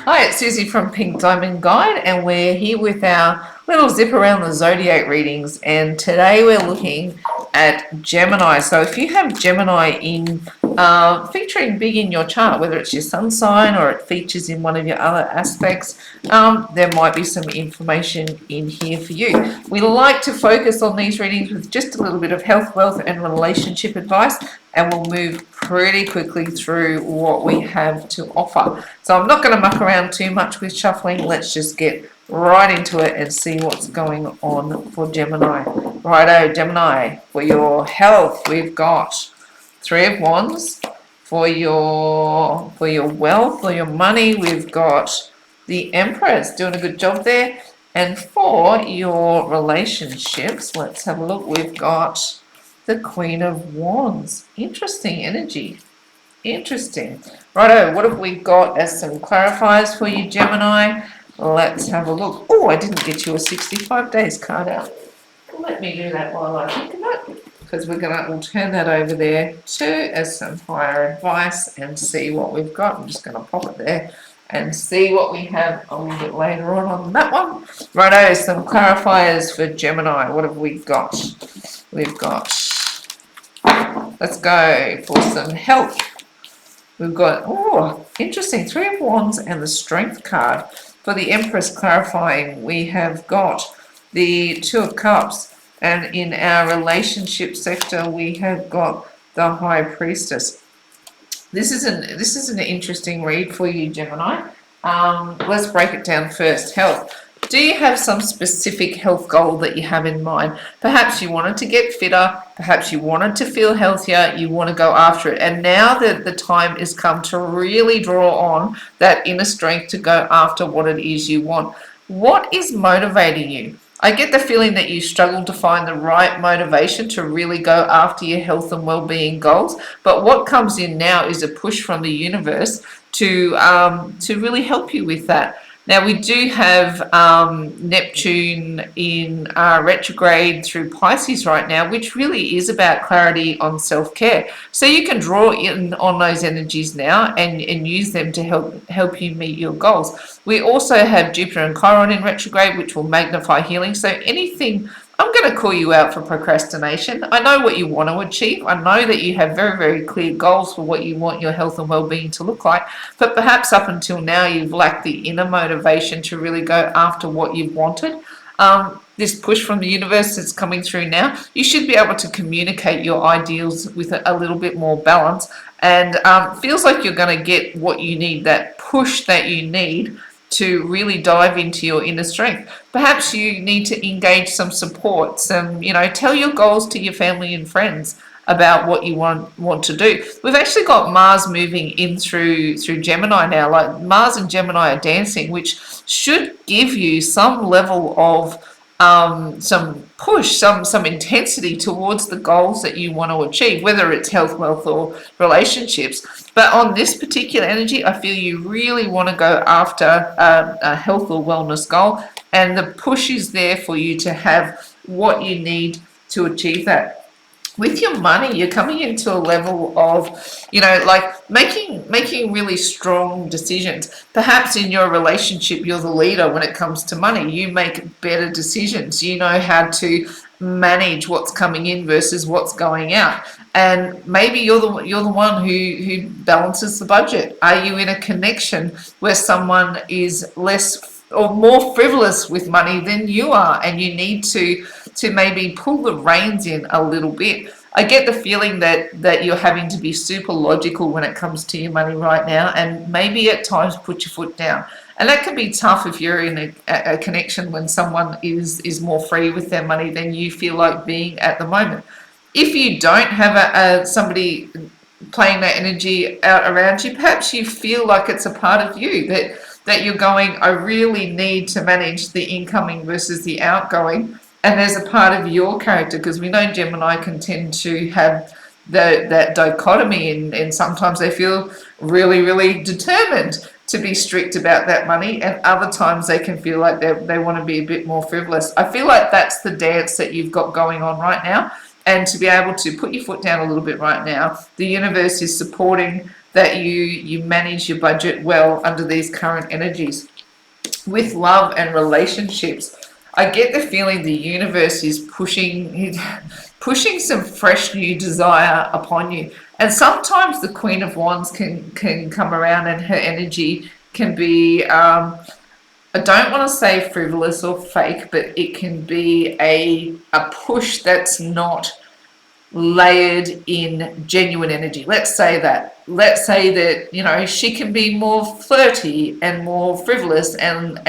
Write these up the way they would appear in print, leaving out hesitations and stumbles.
Hi, it's Susie from Pink Diamond Guide, and we're here with our little zip around the zodiac readings. And today we're looking at Gemini. So if you have Gemini in featuring big in your chart, whether it's your sun sign or it features in one of your other aspects, there might be some information in here for you. We like to focus on these readings with just a little bit of health, wealth, and relationship advice, and we'll move pretty quickly through what we have to offer. So I'm not going to muck around too much with shuffling. Let's just get right into it and see what's going on for Gemini. Righto, Gemini, for your health, we've got Three of Wands. For your wealth or your money, we've got the Empress, doing a good job there. And for your relationships, let's have a look. We've got the Queen of Wands. Interesting energy. Interesting. Righto, what have we got as some clarifiers for you, Gemini? Let's have a look. Oh, I didn't get you a 65 days card out. Let me do that while I think of it, because we'll turn that over there too as some higher advice and see what we've got. I'm just going to pop it there and see what we have a little bit later on that one. Righto, some clarifiers for Gemini. What have we got? We've got, let's go for some health. We've got, oh, interesting, Three of Wands and the Strength card. For the Empress clarifying, we have got the Two of Cups, and in our relationship sector, we have got the High Priestess. This is an interesting read for you, Gemini. Let's break it down first. Health. Do you have some specific health goal that you have in mind? Perhaps you wanted to get fitter, perhaps you wanted to feel healthier, you want to go after it. And now that the time has come to really draw on that inner strength to go after what it is you want. What is motivating you? I get the feeling that you struggle to find the right motivation to really go after your health and well-being goals. But what comes in now is a push from the universe to really help you with that. Now, we do have Neptune in retrograde through Pisces right now, which really is about clarity on self-care. So you can draw in on those energies now and use them to help you meet your goals. We also have Jupiter and Chiron in retrograde, which will magnify healing. So anything, I'm going to call you out for procrastination. I know what you want to achieve. I know that you have very, very clear goals for what you want your health and well-being to look like. But perhaps up until now, you've lacked the inner motivation to really go after what you've wanted. This push from the universe that's coming through now, you should be able to communicate your ideals with a little bit more balance. And feels like you're going to get what you need, that push that you need to really dive into your inner strength. Perhaps you need to engage some support, tell your goals to your family and friends about what you want to do. We've actually got Mars moving in through Gemini now. Like Mars and Gemini are dancing, which should give you some level of some push, some intensity towards the goals that you want to achieve, whether it's health, wealth, or relationships. But on this particular energy, I feel you really want to go after a health or wellness goal, and the push is there for you to have what you need to achieve that. With your money, you're coming into a level of, making really strong decisions. Perhaps in your relationship, you're the leader when it comes to money. You make better decisions. You know how to manage what's coming in versus what's going out. And maybe you're the one who balances the budget. Are you in a connection where someone is less or more frivolous with money than you are, and you need to maybe pull the reins in a little bit? I get the feeling that you're having to be super logical when it comes to your money right now, and maybe at times put your foot down. And that can be tough if you're in a connection when someone is more free with their money than you feel like being at the moment. If you don't have somebody playing that energy out around you, perhaps you feel like it's a part of you that you're going, I really need to manage the incoming versus the outgoing. And there's a part of your character, because we know Gemini can tend to have that dichotomy, and sometimes they feel really, really determined to be strict about that money, and other times they can feel like they want to be a bit more frivolous. I feel like that's the dance that you've got going on right now. And to be able to put your foot down a little bit right now, the universe is supporting that you manage your budget well under these current energies. With love and relationships, I get the feeling the universe is pushing some fresh new desire upon you. And sometimes the Queen of Wands can come around, and her energy can be I don't want to say frivolous or fake, but it can be a push that's not layered in genuine energy. Let's say that. Let's say that, she can be more flirty and more frivolous, and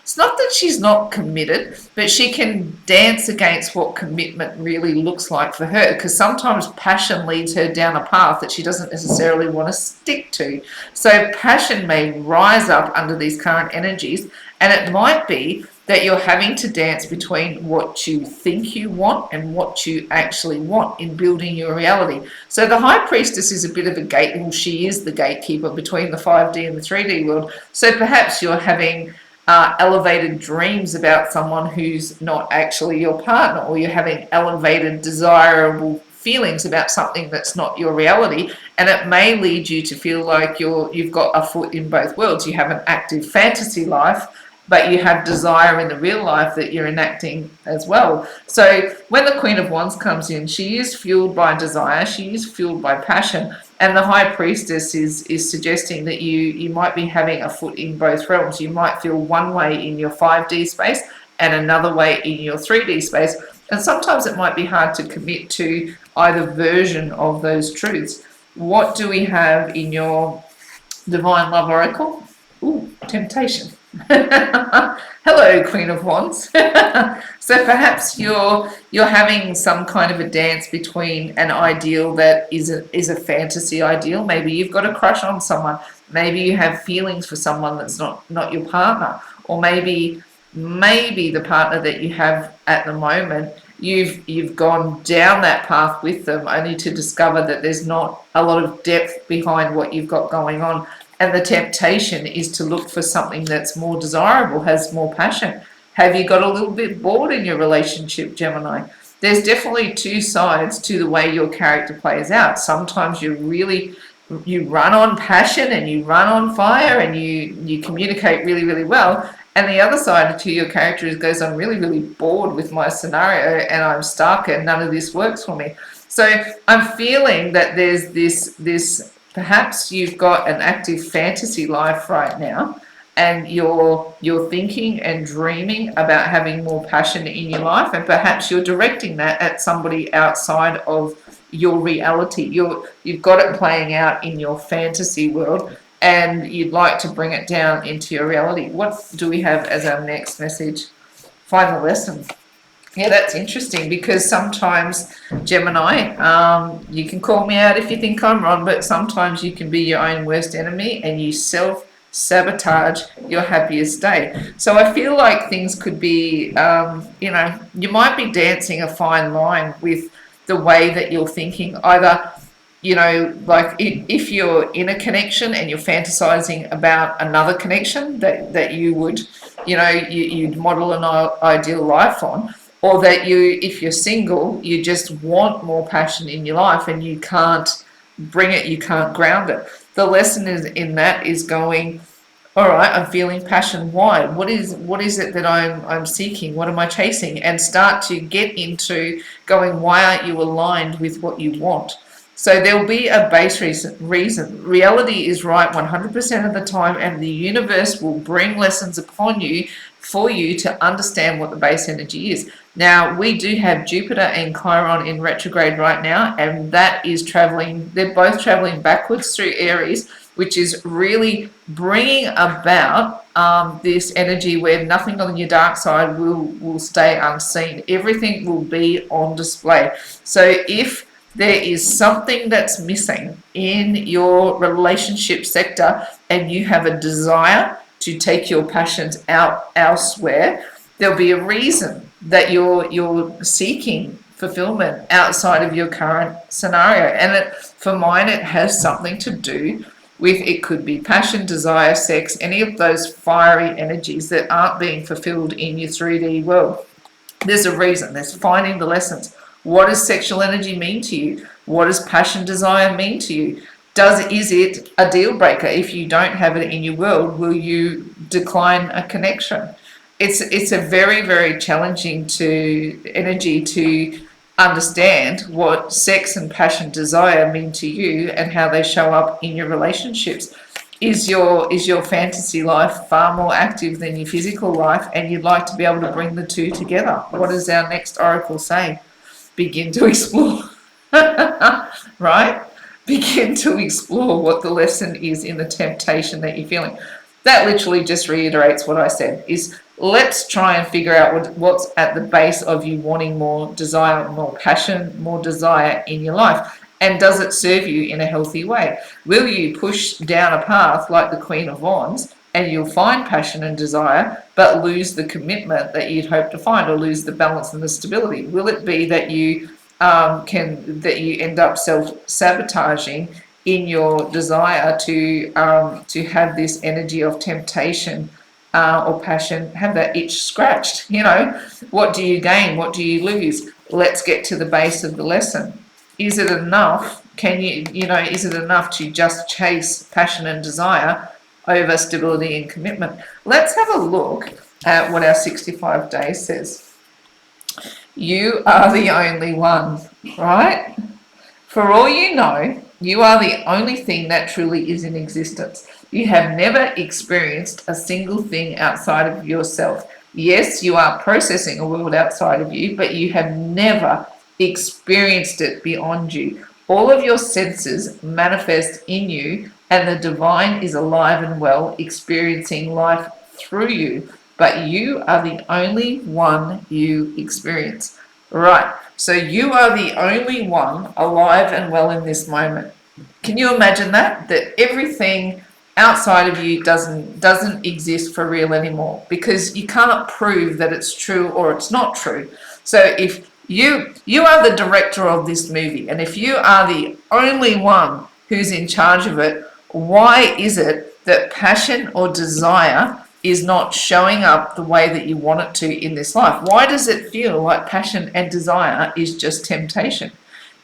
it's not that she's not committed, but she can dance against what commitment really looks like for her, because sometimes passion leads her down a path that she doesn't necessarily want to stick to. So passion may rise up under these current energies, and it might be that you're having to dance between what you think you want and what you actually want in building your reality. So the High Priestess is a bit of a gate, well, she is the gatekeeper between the 5D and the 3D world. So perhaps you're having elevated dreams about someone who's not actually your partner, or you're having elevated desirable feelings about something that's not your reality, and it may lead you to feel like you've got a foot in both worlds. You have an active fantasy life, but you have desire in the real life that you're enacting as well. So when the Queen of Wands comes in, she is fueled by desire, she is fueled by passion, and the High Priestess is suggesting that you might be having a foot in both realms. You might feel one way in your 5D space and another way in your 3D space, and sometimes it might be hard to commit to either version of those truths. What do we have in your Divine Love Oracle? Ooh, temptation. Hello, Queen of Wands. So perhaps you're having some kind of a dance between an ideal that is a fantasy ideal. Maybe you've got a crush on someone. Maybe you have feelings for someone that's not your partner, or maybe the partner that you have at the moment, you've gone down that path with them only to discover that there's not a lot of depth behind what you've got going on. And the temptation is to look for something that's more desirable, has more passion. Have you got a little bit bored in your relationship, Gemini? There's definitely two sides to the way your character plays out. Sometimes you run on passion and you run on fire and you communicate really, really well. And the other side to your character is goes, I'm really, really bored with my scenario and I'm stuck and none of this works for me. So I'm feeling that there's this perhaps you've got an active fantasy life right now, and you're thinking and dreaming about having more passion in your life, and perhaps you're directing that at somebody outside of your reality. You've got it playing out in your fantasy world, and you'd like to bring it down into your reality. What do we have as our next message? Final lesson. Yeah, that's interesting, because sometimes, Gemini, you can call me out if you think I'm wrong, but sometimes you can be your own worst enemy and you self-sabotage your happiest day. So I feel like things could be, you might be dancing a fine line with the way that you're thinking. Either, like if you're in a connection and you're fantasizing about another connection that you would, you'd model an ideal life on, or that if you're single, you just want more passion in your life and you can't bring it, you can't ground it. The lesson in that is going, all right, I'm feeling passion. Why? What is it that I'm seeking? What am I chasing? And start to get into going, why aren't you aligned with what you want? So there'll be a base reason. Reality is right 100% of the time, and the universe will bring lessons upon you for you to understand what the base energy is. Now, we do have Jupiter and Chiron in retrograde right now, and that is traveling, they're both traveling backwards through Aries, which is really bringing about this energy where nothing on your dark side will stay unseen. Everything will be on display. So if there is something that's missing in your relationship sector and you have a desire to take your passions out elsewhere, there'll be a reason that you're seeking fulfillment outside of your current scenario. And for mine, it has something to do with, it could be passion, desire, sex, any of those fiery energies that aren't being fulfilled in your 3D world. There's a reason. There's finding the lessons. What does sexual energy mean to you? What does passion, desire mean to you? Is it a deal breaker? If you don't have it in your world, will you decline a connection? It's a very, very challenging energy to understand what sex and passion desire mean to you and how they show up in your relationships. Is your fantasy life far more active than your physical life, and you'd like to be able to bring the two together? What does our next oracle say? Begin to explore. Right? Begin to explore what the lesson is in the temptation that you're feeling. That literally just reiterates what I said, is let's try and figure out what's at the base of you wanting more desire, more passion, more desire in your life. And does it serve you in a healthy way? Will you push down a path like the Queen of Wands and you'll find passion and desire, but lose the commitment that you'd hope to find, or lose the balance and the stability? Will it be that you end up self-sabotaging in your desire to have this energy of temptation or passion, have that itch scratched? What do you gain? What do you lose? Let's get to the base of the lesson. Is it enough? Is it enough to just chase passion and desire over stability and commitment? Let's have a look at what our 65 days says. You are the only one, right? For all you know, you are the only thing that truly is in existence. You have never experienced a single thing outside of yourself. Yes, you are processing a world outside of you, but you have never experienced it beyond you. All of your senses manifest in you, and the divine is alive and well, experiencing life through you. But you are the only one you experience. Right, so you are the only one alive and well in this moment. Can you imagine that everything outside of you doesn't exist for real anymore, because you can't prove that it's true or it's not true. So if you are the director of this movie, and if you are the only one who's in charge of it, why is it that passion or desire is not showing up the way that you want it to in this life? Why does it feel like passion and desire is just temptation?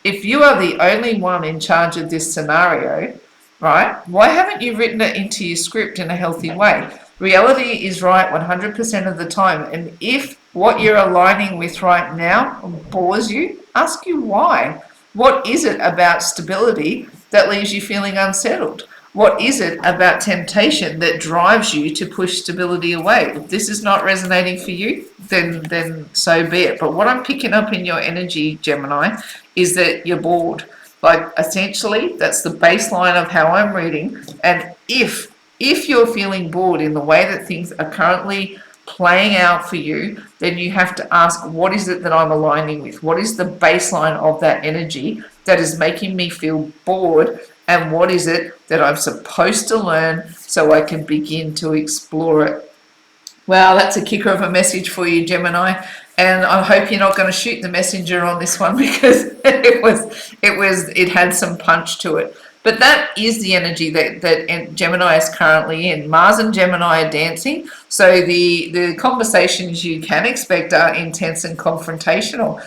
If you are the only one in charge of this scenario, right, why haven't you written it into your script in a healthy way? Reality is right 100% of the time. And if what you're aligning with right now bores you, ask you why. What is it about stability that leaves you feeling unsettled? What is it about temptation that drives you to push stability away? If this is not resonating for you, then so be it. But what I'm picking up in your energy, Gemini, is that you're bored. Like, essentially, that's the baseline of how I'm reading. And if you're feeling bored in the way that things are currently playing out for you, then you have to ask, what is it that I'm aligning with? What is the baseline of that energy that is making me feel bored? And what is it that I'm supposed to learn so I can begin to explore it? Wow, that's a kicker of a message for you, Gemini. And I hope you're not going to shoot the messenger on this one, because it had some punch to it. But that is the energy that Gemini is currently in. Mars and Gemini are dancing, so the conversations you can expect are intense and confrontational.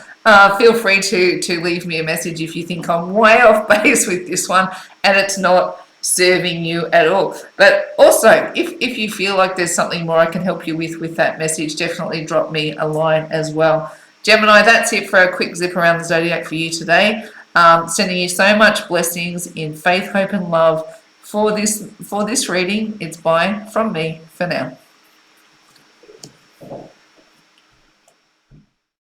Feel free to leave me a message if you think I'm way off base with this one and it's not serving you at all. But also, if you feel like there's something more I can help you with that message, definitely drop me a line as well. Gemini, that's it for a quick zip around the zodiac for you today. Sending you so much blessings in faith, hope, and love for this reading. It's bye from me for now.